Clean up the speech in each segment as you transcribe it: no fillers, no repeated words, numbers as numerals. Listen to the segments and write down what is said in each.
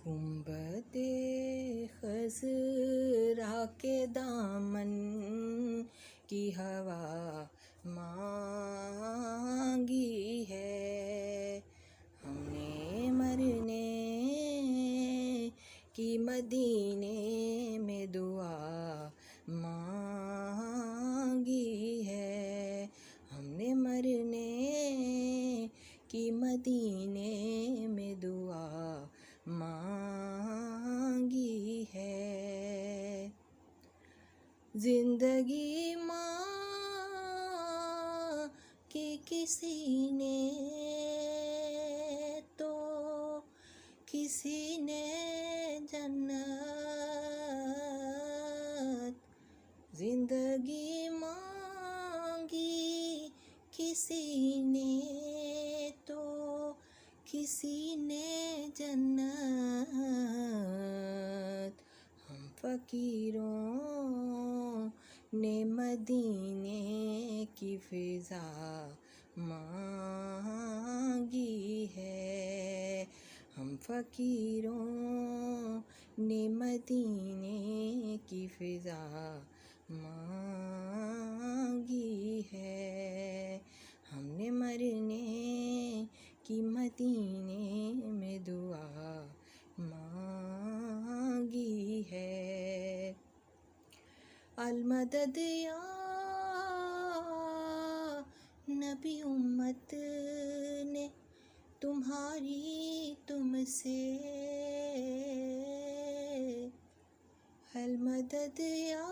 گنبد خضرا کے دامن کی ہوا مانگی ہے، ہم نے مرنے کی مدینے میں دعا مانگی ہے، ہم نے مرنے کی مدینے میں دعا مانگی ہے۔ زندگی ماں کی کسی نے تو کسی نے جنت، زندگی مانگی کسی نے تو کسی نے جنت، ہم فقیروں نے مدینے کی فضا مانگی ہے، ہم فقیروں نے مدینے کی فضا مانگی ہے، ہم نے مرنے کی مدینے میں دعا مانگی ہے۔ المدد یا نبی امت نے تمہاری تم سے، المدد یا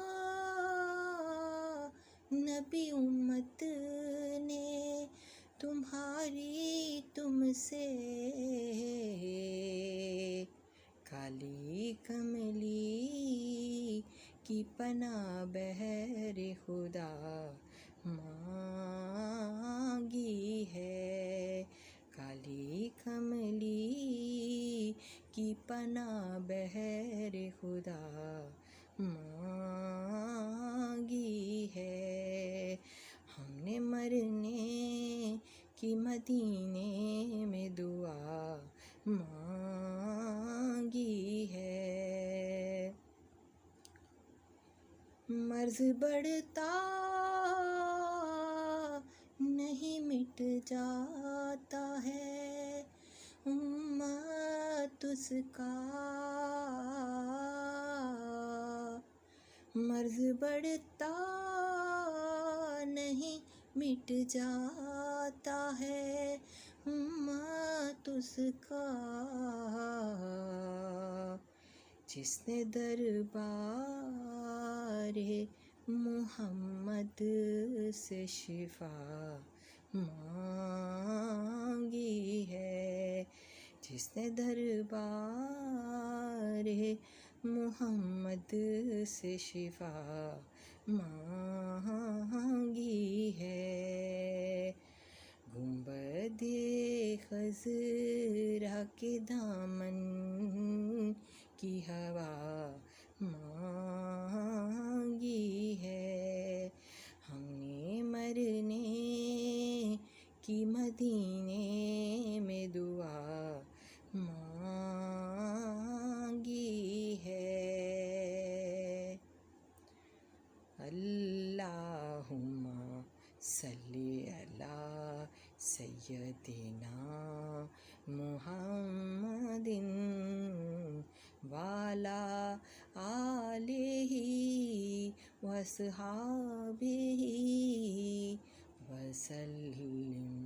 نبی امت نے تمہاری تم سے، کالی کملی کی پناہ بہر خدا مانگی ہے، کالی کملی کی پناہ بہر خدا مانگی ہے، ہم نے مرنے کی مدینے میں دعا مانگی ہے۔ مرض بڑھتا نہیں مٹ جاتا ہے امت اس کا، مرض بڑھتا نہیں مٹ جاتا ہے امت اس کا، جس نے دربار محمد سے شفا مانگی ہے، جس نے دربار محمد سے شفا مانگی ہے، گنبد خضرا کے دامن کی ہوا مانگی ہے، ہم نے مرنے کی مدینے میں دعا مانگی ہے۔ اللہم صلی علی سیدنا محمد وعلی آلہ وصحابہ وسلم۔